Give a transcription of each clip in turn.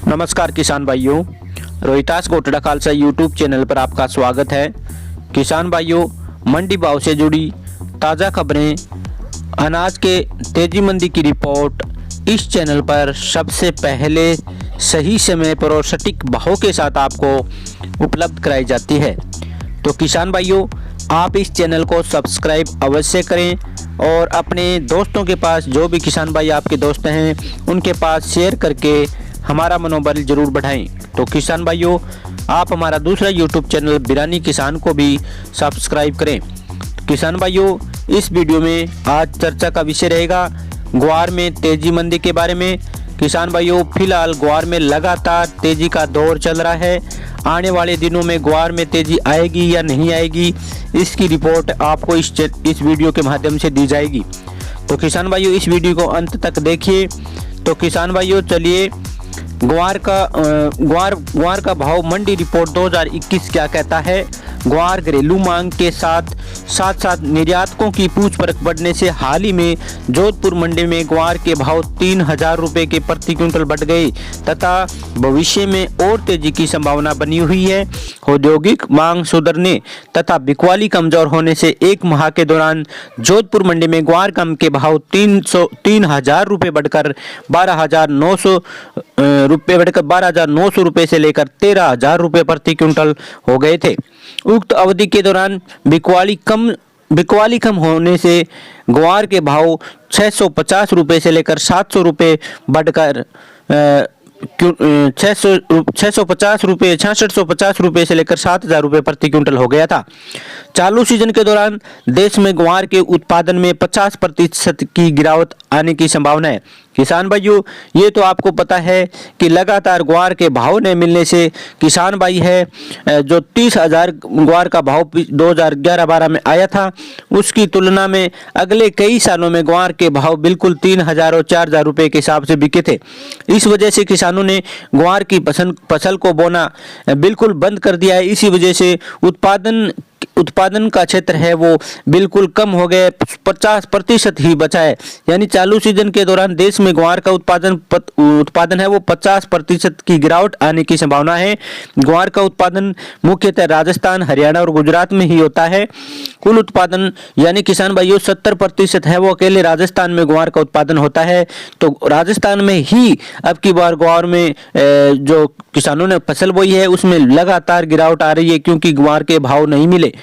नमस्कार किसान भाइयों, रोहितास कोटड़ा खालसा यूट्यूब चैनल पर आपका स्वागत है। किसान भाइयों, मंडी भाव से जुड़ी ताज़ा खबरें, अनाज के तेजी मंदी की रिपोर्ट इस चैनल पर सबसे पहले सही समय पर और सटीक भाव के साथ आपको उपलब्ध कराई जाती है। तो किसान भाइयों, आप इस चैनल को सब्सक्राइब अवश्य करें और अपने दोस्तों के पास, जो भी किसान भाई आपके दोस्त हैं, उनके पास शेयर करके हमारा मनोबल जरूर बढ़ाएं। तो किसान भाइयों, आप हमारा दूसरा यूट्यूब चैनल बिरानी किसान को भी सब्सक्राइब करें। किसान भाइयों, इस वीडियो में आज चर्चा का विषय रहेगा ग्वार में तेजी मंदी के बारे में। किसान भाइयों, फिलहाल ग्वार में लगातार तेजी का दौर चल रहा है। आने वाले दिनों में ग्वार में तेजी आएगी या नहीं आएगी, इसकी रिपोर्ट आपको इस वीडियो के माध्यम से दी जाएगी। तो किसान भाइयों, इस वीडियो को अंत तक देखिए। तो किसान भाइयों, चलिए ग्वार का भाव मंडी रिपोर्ट 2021 क्या कहता है। ग्वार घरेलू मांग के साथ साथ निर्यातकों की पूछ परख बढ़ने से हाल ही में जोधपुर मंडी में ग्वार के भाव 3000 रुपये के प्रति क्विंटल बढ़ गए तथा भविष्य में और तेजी की संभावना बनी हुई है। औद्योगिक मांग सुधरने तथा बिकवाली कमजोर होने से एक माह के दौरान जोधपुर मंडी में ग्वार कम के भाव 3000 रुपये बढ़कर 12,900 रुपये से लेकर 13,000 रुपये प्रति क्विंटल हो गए थे। उक्त अवधि के दौरान बिकवाली कम होने से ग्वार के भाव 650 रुपये से लेकर 700 रुपये बढ़कर 650 रुपये 6650 रुपये से लेकर 7000 रुपये प्रति क्विंटल हो गया था। चालू सीजन के दौरान देश में ग्वार के उत्पादन में 50% की गिरावट आने की संभावना है। किसान भाइयों, ये तो आपको पता है कि लगातार ग्वार के भाव नहीं मिलने से किसान भाई है जो 30,000 ग्वार का भाव 2011-12 में आया था, उसकी तुलना में अगले कई सालों में ग्वार के भाव बिल्कुल 3,000 और 4,000 रुपये के हिसाब से बिके थे। इस वजह से किसानों ने ग्वार की फसल को बोना बिल्कुल बंद कर दिया है। इसी वजह से उत्पादन का क्षेत्र है वो बिल्कुल कम हो गए, 50% ही बचा है। यानी चालू सीजन के दौरान देश में ग्वार का उत्पादन है वो 50% की गिरावट आने की संभावना है। ग्वार का उत्पादन मुख्यतः राजस्थान, हरियाणा और गुजरात में ही होता है। कुल उत्पादन यानी किसान भाइयों 70% है वो अकेले राजस्थान में ग्वार का उत्पादन होता है। तो राजस्थान में ही अब की बार ग्वार में जो किसानों ने फसल बोई है उसमें लगातार गिरावट आ रही है, क्योंकि ग्वार के भाव नहीं मिले।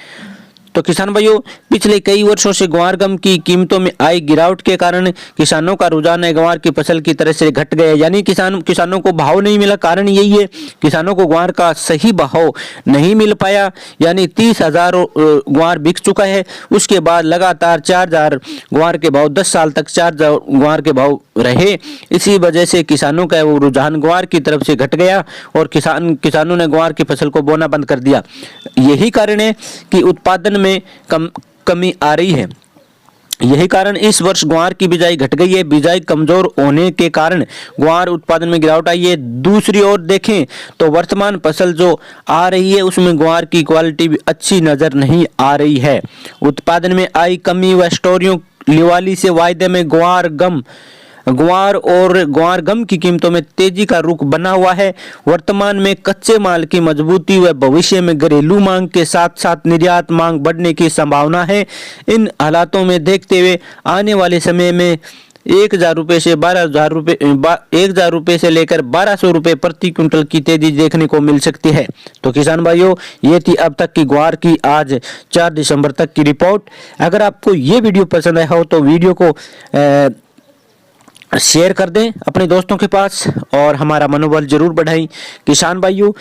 तो किसान भाइयों, पिछले कई वर्षों से ग्वार गम की कीमतों में आई गिरावट के कारण किसानों का रुझान है ग्वार की फसल की तरह से घट गया। यानी किसानों को भाव नहीं मिला, कारण यही है किसानों को ग्वार का सही भाव नहीं मिल पाया। यानी 30,000 ग्वार बिक चुका है, उसके बाद लगातार 4,000 ग्वार के भाव 10 साल तक 4,000 ग्वार के भाव रहे। इसी वजह से किसानों का वो रुझान ग्वार की तरफ से घट गया और किसानों ने ग्वार की फसल को बोना बंद कर दिया। यही कारण है कि उत्पादन में कमी आ रही है। यही कारण इस वर्ष ग्वार की बिजाई घट गई है। बिजाई कमजोर होने के कारण ग्वार उत्पादन में गिरावट आई है। दूसरी ओर देखें तो वर्तमान फसल जो आ रही है उसमें ग्वार की क्वालिटी भी अच्छी नजर नहीं आ रही है। उत्पादन में आई कमी व स्टोरियों लिवाली से वायदे में ग्वार और ग्वार गम की कीमतों में तेजी का रुख बना हुआ है। वर्तमान में कच्चे माल की मजबूती व भविष्य में घरेलू मांग के साथ साथ निर्यात मांग बढ़ने की संभावना है। इन हालातों में देखते हुए आने वाले समय में 1,000 रुपये से 12,000 रुपये 1,000 रुपये से लेकर 1,200 रुपये प्रति क्विंटल की तेजी देखने को मिल सकती है। तो किसान भाइयों, ये थी अब तक की ग्वार की आज 4 दिसंबर तक की रिपोर्ट। अगर आपको ये वीडियो पसंद आया हो तो वीडियो को शेयर कर दें अपने दोस्तों के पास और हमारा मनोबल जरूर बढ़ाएं। किसान भाइयों,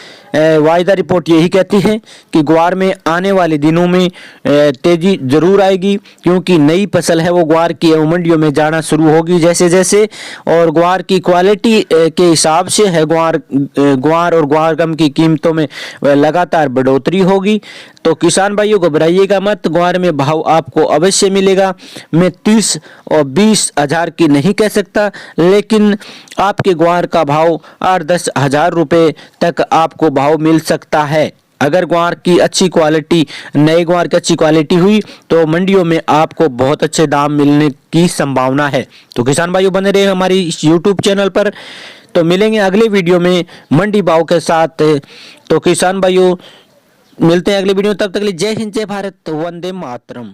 वायदा रिपोर्ट यही कहती है कि ग्वार में आने वाले दिनों में तेजी जरूर आएगी, क्योंकि नई फसल है वो ग्वार की मंडियों में जाना शुरू होगी जैसे जैसे, और ग्वार की क्वालिटी के हिसाब से है ग्वार और ग्वार गम की कीमतों में लगातार बढ़ोतरी होगी। तो किसान भाइयों, घबराइएगा मत, ग्वार में भाव आपको अवश्य मिलेगा। मैं 30 और 20,000 की नहीं कह सकता, लेकिन आपके ग्वार का भाव 8-10 हजार रुपये तक आपको भाव मिल सकता है। अगर ग्वार की अच्छी क्वालिटी, नए ग्वार की अच्छी क्वालिटी हुई तो मंडियों में आपको बहुत अच्छे दाम मिलने की संभावना है। तो किसान भाइयों, बने रहे हमारी इस यूट्यूब चैनल पर। तो मिलेंगे अगले वीडियो में मंडी भाव के साथ। तो किसान भाइयों मिलते हैं अगले वीडियो में, तब तक के लिए जय हिंद जय भारत, वंदे मातरम।